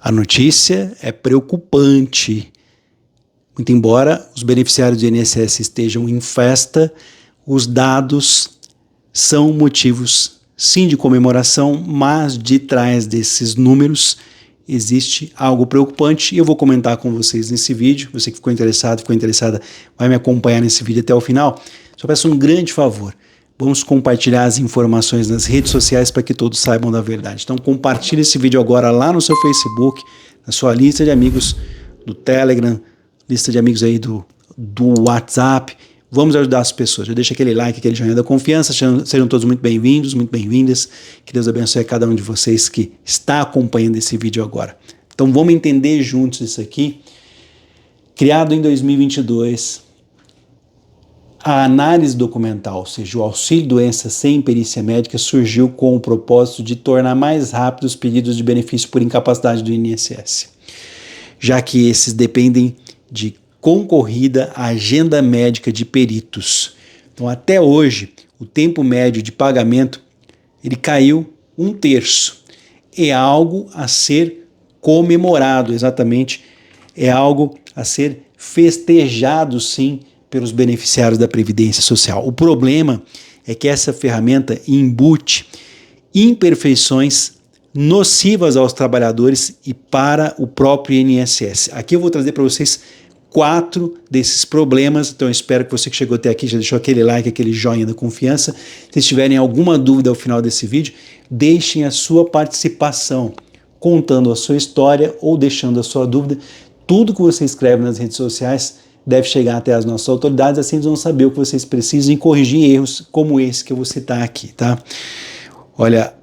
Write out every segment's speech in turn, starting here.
A notícia é preocupante. Muito embora os beneficiários do INSS estejam em festa, os dados são motivos, sim, de comemoração, mas de trás desses números existe algo preocupante e eu vou comentar com vocês nesse vídeo. Você que ficou interessado, ficou interessada, vai me acompanhar nesse vídeo até o final. Só peço um grande favor. Vamos compartilhar as informações nas redes sociais para que todos saibam da verdade. Então compartilhe esse vídeo agora lá no seu Facebook, na sua lista de amigos do Telegram, lista de amigos aí do WhatsApp. Vamos ajudar as pessoas. Já deixa aquele like, aquele joinha da confiança. Sejam todos muito bem-vindos, muito bem-vindas. Que Deus abençoe a cada um de vocês que está acompanhando esse vídeo agora. Então vamos entender juntos isso aqui. Criado em 2022... A análise documental, ou seja, o auxílio-doença sem perícia médica, surgiu com o propósito de tornar mais rápido os pedidos de benefício por incapacidade do INSS, já que esses dependem de concorrida agenda médica de peritos. Então, até hoje, o tempo médio de pagamento ele caiu 1/3. É algo a ser comemorado, exatamente, é algo a ser festejado, sim, pelos beneficiários da Previdência Social. O problema é que essa ferramenta embute imperfeições nocivas aos trabalhadores e para o próprio INSS. Aqui eu vou trazer para vocês 4 desses problemas, então eu espero que você que chegou até aqui já deixou aquele like, aquele joinha da confiança. Se tiverem alguma dúvida ao final desse vídeo, deixem a sua participação, contando a sua história ou deixando a sua dúvida. Tudo que você escreve nas redes sociais deve chegar até as nossas autoridades, assim eles vão saber o que vocês precisam e corrigir erros como esse que eu vou citar aqui, tá? Olha,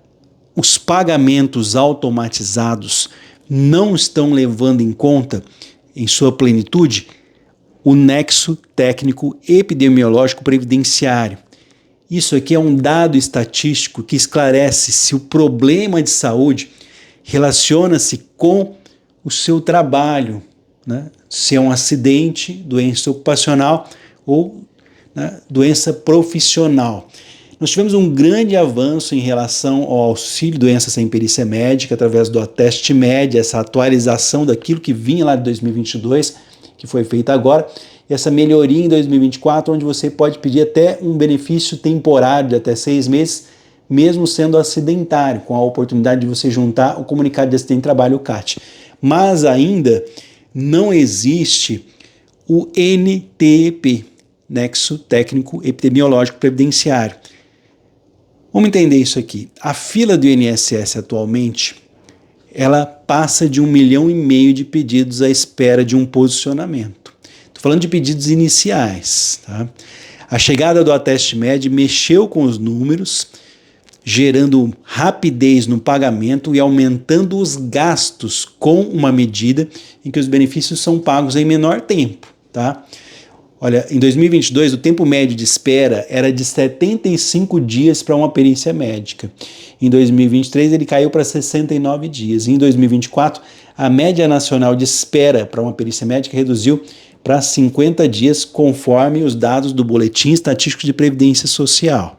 os pagamentos automatizados não estão levando em conta, em sua plenitude, o nexo técnico epidemiológico previdenciário. Isso aqui é um dado estatístico que esclarece se o problema de saúde relaciona-se com o seu trabalho, né? Se é um acidente, doença ocupacional ou, né, doença profissional. Nós tivemos um grande avanço em relação ao auxílio doença sem perícia médica através do Ateste Média, essa atualização daquilo que vinha lá de 2022, que foi feita agora, e essa melhoria em 2024, onde você pode pedir até um benefício temporário de até 6 meses, mesmo sendo acidentário, com a oportunidade de você juntar o comunicado de acidente de trabalho, o CAT. Mas ainda não existe o NTEP, Nexo Técnico Epidemiológico Previdenciário. Vamos entender isso aqui. A fila do INSS atualmente, ela passa de 1,5 milhão de pedidos à espera de um posicionamento. Estou falando de pedidos iniciais, tá? A chegada do Ateste Médio mexeu com os números, gerando rapidez no pagamento e aumentando os gastos com uma medida em que os benefícios são pagos em menor tempo, tá? Olha, em 2022 o tempo médio de espera era de 75 dias para uma perícia médica. Em 2023 ele caiu para 69 dias. Em 2024 a média nacional de espera para uma perícia médica reduziu para 50 dias, conforme os dados do Boletim Estatístico de Previdência Social.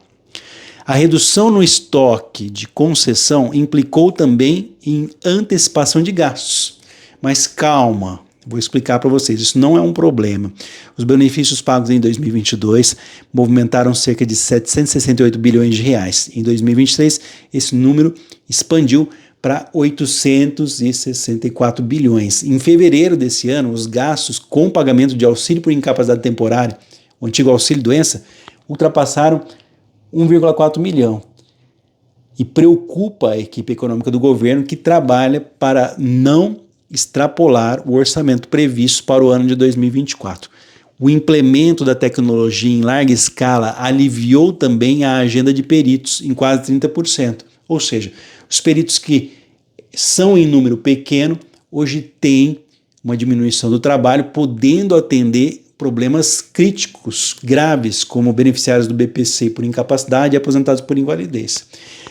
A redução no estoque de concessão implicou também em antecipação de gastos. Mas calma, vou explicar para vocês, isso não é um problema. Os benefícios pagos em 2022 movimentaram cerca de 768 bilhões de reais. Em 2023, esse número expandiu para 864 bilhões. Em fevereiro desse ano, os gastos com pagamento de auxílio por incapacidade temporária, o antigo auxílio-doença, ultrapassaram 1,4 milhão. E preocupa a equipe econômica do governo que trabalha para não extrapolar o orçamento previsto para o ano de 2024. O implemento da tecnologia em larga escala aliviou também a agenda de peritos em quase 30%. Ou seja, os peritos que são em número pequeno hoje têm uma diminuição do trabalho, podendo atender problemas críticos, graves, como beneficiários do BPC por incapacidade e aposentados por invalidez.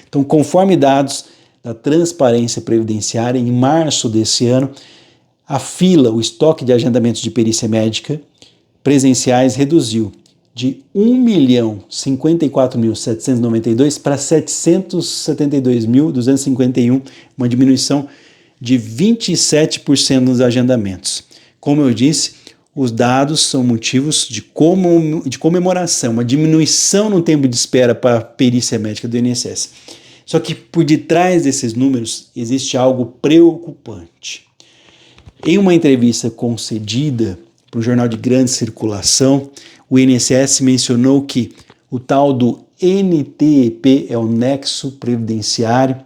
Então, conforme dados da Transparência Previdenciária, em março desse ano, a fila, o estoque de agendamentos de perícia médica presenciais reduziu de 1.054.792 para 772.251, uma diminuição de 27% nos agendamentos. Como eu disse, os dados são motivos de comemoração, uma diminuição no tempo de espera para a perícia médica do INSS. Só que por detrás desses números existe algo preocupante. Em uma entrevista concedida para o jornal de grande circulação, o INSS mencionou que o tal do NTEP, é o Nexo Previdenciário,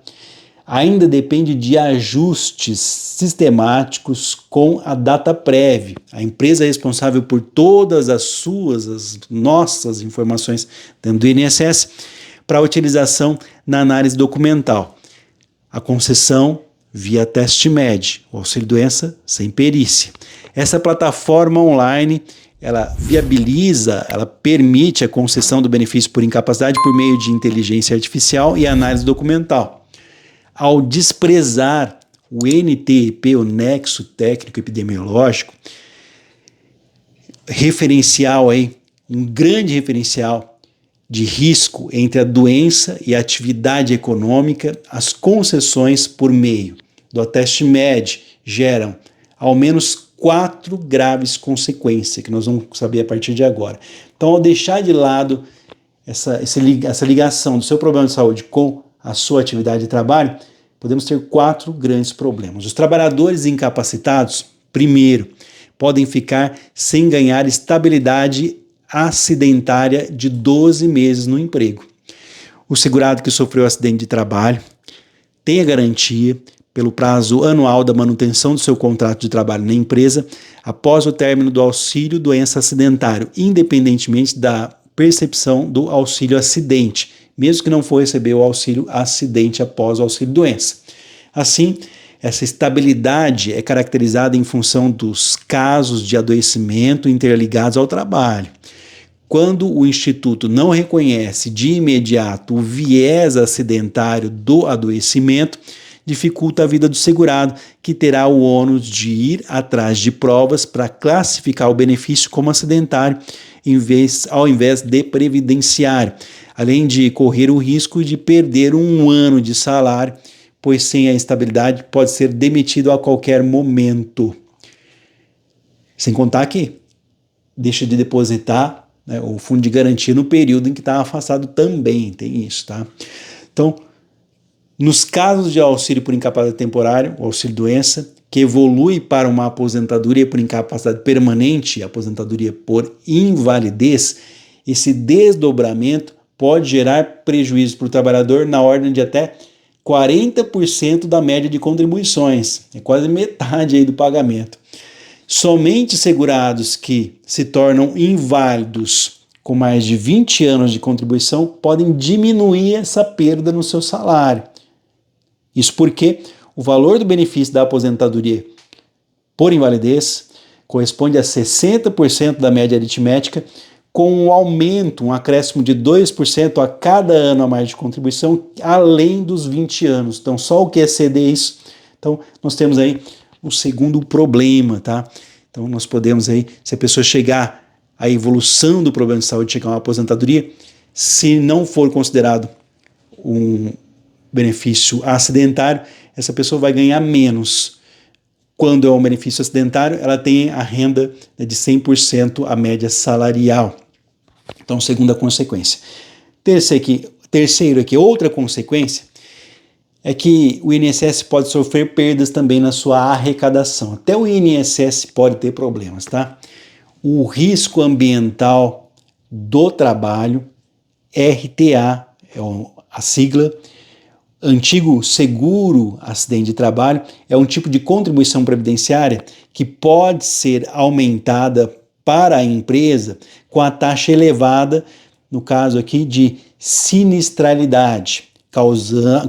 ainda depende de ajustes sistemáticos com a Dataprev, a empresa responsável por todas as nossas informações dentro do INSS, para utilização na análise documental. A concessão via TestMed, o auxílio-doença sem perícia. Essa plataforma online, ela viabiliza, ela permite a concessão do benefício por incapacidade por meio de inteligência artificial e análise documental. Ao desprezar o NTEP, o Nexo Técnico Epidemiológico, referencial aí, um grande referencial de risco entre a doença e a atividade econômica, as concessões por meio do TestMed geram ao menos 4 graves consequências, que nós vamos saber a partir de agora. Então, ao deixar de lado essa ligação do seu problema de saúde com a sua atividade de trabalho, podemos ter 4 grandes problemas. Os trabalhadores incapacitados, primeiro, podem ficar sem ganhar estabilidade acidentária de 12 meses no emprego. O segurado que sofreu acidente de trabalho tem a garantia pelo prazo anual da manutenção do seu contrato de trabalho na empresa após o término do auxílio doença acidentário, independentemente da percepção do auxílio acidente, mesmo que não for receber o auxílio acidente após o auxílio doença. Assim, essa estabilidade é caracterizada em função dos casos de adoecimento interligados ao trabalho. Quando o Instituto não reconhece de imediato o viés acidentário do adoecimento, dificulta a vida do segurado, que terá o ônus de ir atrás de provas para classificar o benefício como acidentário, ao invés de previdenciário, além de correr o risco de perder 1 ano de salário, pois sem a estabilidade pode ser demitido a qualquer momento. Sem contar que deixa de depositar, né, o fundo de garantia no período em que está afastado também, tem isso, tá? Então, nos casos de auxílio por incapacidade temporária, o auxílio-doença, que evolui para uma aposentadoria por incapacidade permanente, aposentadoria por invalidez, esse desdobramento pode gerar prejuízo para o trabalhador na ordem de até 40% da média de contribuições, é quase metade aí do pagamento. Somente segurados que se tornam inválidos com mais de 20 anos de contribuição podem diminuir essa perda no seu salário. Isso porque o valor do benefício da aposentadoria por invalidez corresponde a 60% da média aritmética, com um aumento, um acréscimo de 2% a cada ano a mais de contribuição, além dos 20 anos. Então, só o que exceder isso. Então, nós temos aí o segundo problema, tá? Então, nós podemos aí, se a pessoa chegar à evolução do problema de saúde, chegar a uma aposentadoria, se não for considerado um benefício acidentário, essa pessoa vai ganhar menos. Quando é um benefício acidentário, ela tem a renda de 100% a média salarial. Então, segunda consequência. Terceiro aqui, outra consequência é que o INSS pode sofrer perdas também na sua arrecadação. Até o INSS pode ter problemas, tá? O risco ambiental do trabalho, RTA, é a sigla, antigo seguro acidente de trabalho, é um tipo de contribuição previdenciária que pode ser aumentada para a empresa com a taxa elevada, no caso aqui de sinistralidade,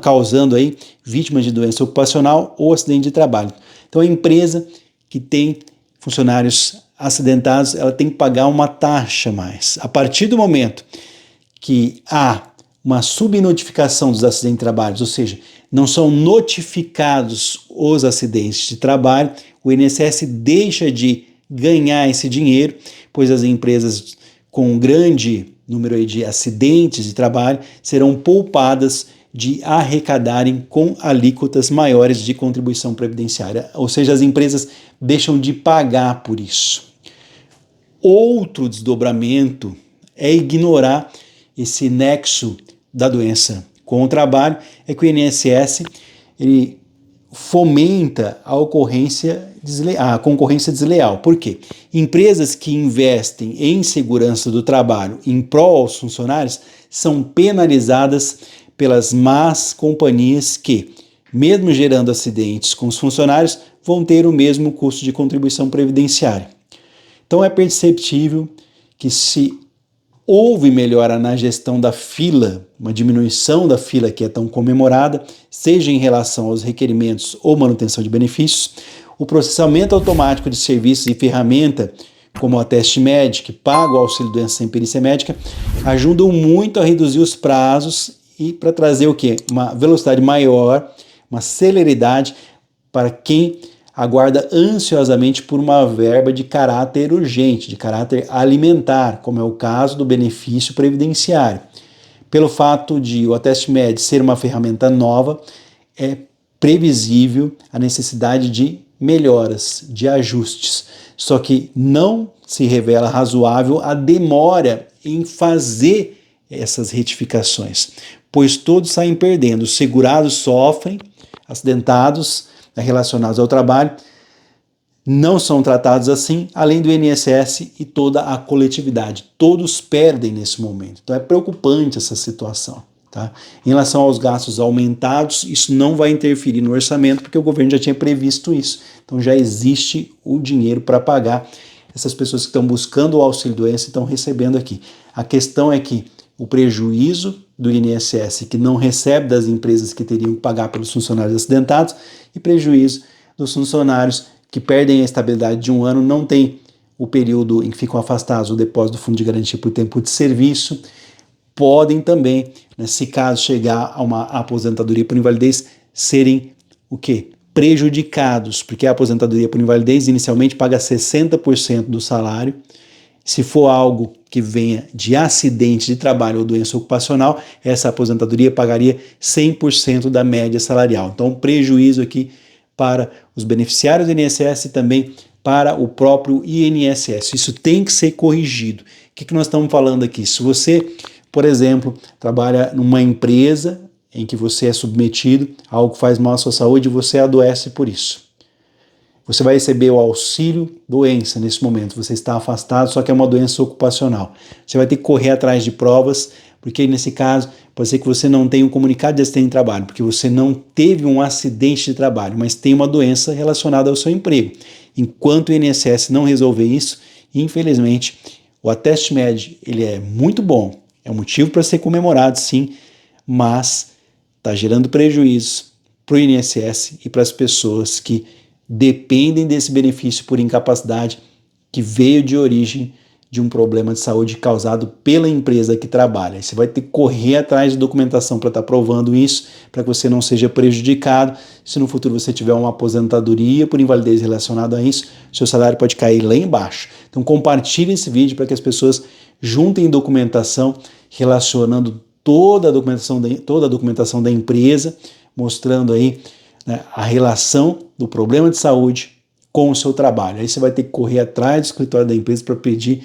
causando aí vítimas de doença ocupacional ou acidente de trabalho. Então a empresa que tem funcionários acidentados, ela tem que pagar uma taxa a mais. A partir do momento que há uma subnotificação dos acidentes de trabalho, ou seja, não são notificados os acidentes de trabalho, o INSS deixa de ganhar esse dinheiro, pois as empresas com um grande número aí de acidentes de trabalho serão poupadas de arrecadarem com alíquotas maiores de contribuição previdenciária, ou seja, as empresas deixam de pagar por isso. Outro desdobramento é ignorar esse nexo da doença com o trabalho, é que o INSS ele fomenta a concorrência desleal. Por quê? Empresas que investem em segurança do trabalho em prol aos funcionários são penalizadas pelas más companhias que, mesmo gerando acidentes com os funcionários, vão ter o mesmo custo de contribuição previdenciária. Então é perceptível que se houve melhora na gestão da fila, uma diminuição da fila que é tão comemorada, seja em relação aos requerimentos ou manutenção de benefícios, o processamento automático de serviços e ferramenta, como o AtestMed, que paga o auxílio-doença sem perícia médica, ajudam muito a reduzir os prazos e para trazer o quê? Uma velocidade maior, uma celeridade para quem aguarda ansiosamente por uma verba de caráter urgente, de caráter alimentar, como é o caso do benefício previdenciário. Pelo fato de o AtestMed ser uma ferramenta nova, é previsível a necessidade de melhoras, de ajustes. Só que não se revela razoável a demora em fazer essas retificações, pois todos saem perdendo. Os segurados sofrem, acidentados relacionados ao trabalho não são tratados assim, além do INSS e toda a coletividade. Todos perdem nesse momento. Então é preocupante essa situação. Tá? Em relação aos gastos aumentados, isso não vai interferir no orçamento, porque o governo já tinha previsto isso. Então já existe o dinheiro para pagar essas pessoas que estão buscando o auxílio-doença e estão recebendo aqui. A questão é que o prejuízo do INSS, que não recebe das empresas que teriam que pagar pelos funcionários acidentados, e prejuízo dos funcionários que perdem a estabilidade de um ano, não tem o período em que ficam afastados o depósito do fundo de garantia por tempo de serviço, podem também, né, se caso chegar a uma aposentadoria por invalidez, serem o quê? Prejudicados, porque a aposentadoria por invalidez inicialmente paga 60% do salário. Se for algo que venha de acidente de trabalho ou doença ocupacional, essa aposentadoria pagaria 100% da média salarial. Então, prejuízo aqui para os beneficiários do INSS e também para o próprio INSS. Isso tem que ser corrigido. O que nós estamos falando aqui? Se você, por exemplo, trabalha numa empresa em que você é submetido a algo que faz mal à sua saúde e você adoece por isso. Você vai receber o auxílio doença nesse momento, você está afastado, só que é uma doença ocupacional. Você vai ter que correr atrás de provas, porque nesse caso pode ser que você não tenha um comunicado de acidente de trabalho, porque você não teve um acidente de trabalho, mas tem uma doença relacionada ao seu emprego. Enquanto o INSS não resolver isso, infelizmente, o AtestMed ele é muito bom, é um motivo para ser comemorado sim, mas está gerando prejuízo para o INSS e para as pessoas que dependem desse benefício por incapacidade que veio de origem de um problema de saúde causado pela empresa que trabalha. Você vai ter que correr atrás de documentação para estar provando isso, para que você não seja prejudicado. Se no futuro você tiver uma aposentadoria por invalidez relacionada a isso, seu salário pode cair lá embaixo. Então compartilhe esse vídeo para que as pessoas juntem documentação relacionando toda a documentação da empresa, mostrando aí, né, a relação do problema de saúde com o seu trabalho. Aí você vai ter que correr atrás do escritório da empresa para pedir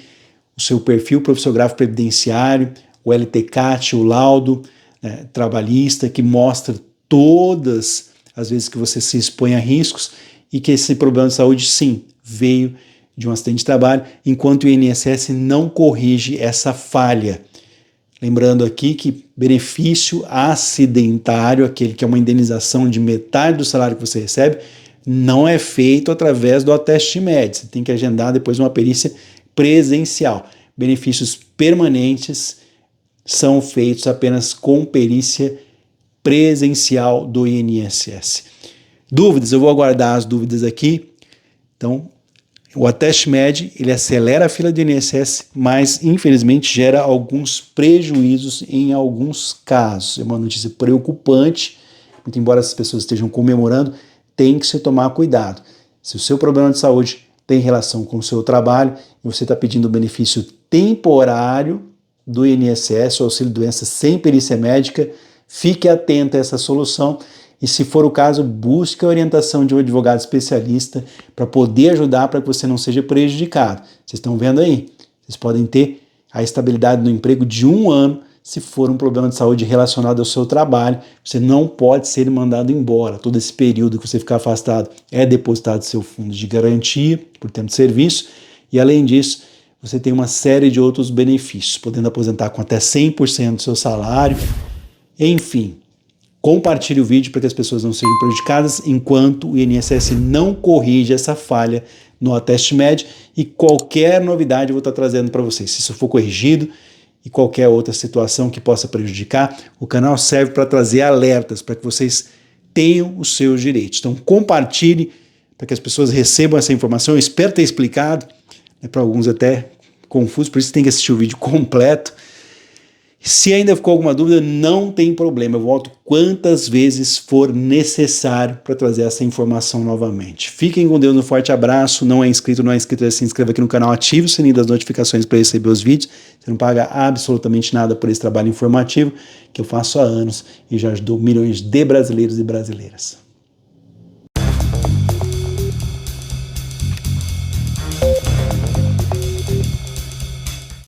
o seu perfil profissiográfico previdenciário, o LTCAT, o laudo, né, trabalhista, que mostra todas as vezes que você se expõe a riscos e que esse problema de saúde, sim, veio de um acidente de trabalho, enquanto o INSS não corrige essa falha. Lembrando aqui que benefício acidentário, aquele que é uma indenização de metade do salário que você recebe, não é feito através do AtestMed. Você tem que agendar depois uma perícia presencial. Benefícios permanentes são feitos apenas com perícia presencial do INSS. Dúvidas? Eu vou aguardar as dúvidas aqui. Então, o AtestMed, ele acelera a fila do INSS, mas infelizmente gera alguns prejuízos em alguns casos. É uma notícia preocupante, muito embora as pessoas estejam comemorando, tem que se tomar cuidado. Se o seu problema de saúde tem relação com o seu trabalho e você está pedindo um benefício temporário do INSS, o auxílio-doença sem perícia médica, fique atento a essa solução e, se for o caso, busque a orientação de um advogado especialista para poder ajudar para que você não seja prejudicado. Vocês estão vendo aí? Vocês podem ter a estabilidade no emprego de 1 ano se for um problema de saúde relacionado ao seu trabalho. Você não pode ser mandado embora. Todo esse período que você ficar afastado é depositado no seu fundo de garantia por tempo de serviço e, além disso, você tem uma série de outros benefícios, podendo aposentar com até 100% do seu salário. Enfim, compartilhe o vídeo para que as pessoas não sejam prejudicadas enquanto o INSS não corrige essa falha no Ateste Med, e qualquer novidade eu vou estar trazendo para vocês. Se isso for corrigido e qualquer outra situação que possa prejudicar, o canal serve para trazer alertas para que vocês tenham os seus direitos. Então compartilhe para que as pessoas recebam essa informação. Eu espero ter explicado, para alguns até confuso, por isso tem que assistir o vídeo completo. Se ainda ficou alguma dúvida, não tem problema, eu volto quantas vezes for necessário para trazer essa informação novamente. Fiquem com Deus, um forte abraço. Não é inscrito, não é inscrito, se inscreva aqui no canal, ative o sininho das notificações para receber os vídeos. Você não paga absolutamente nada por esse trabalho informativo que eu faço há anos e já ajudou milhões de brasileiros e brasileiras.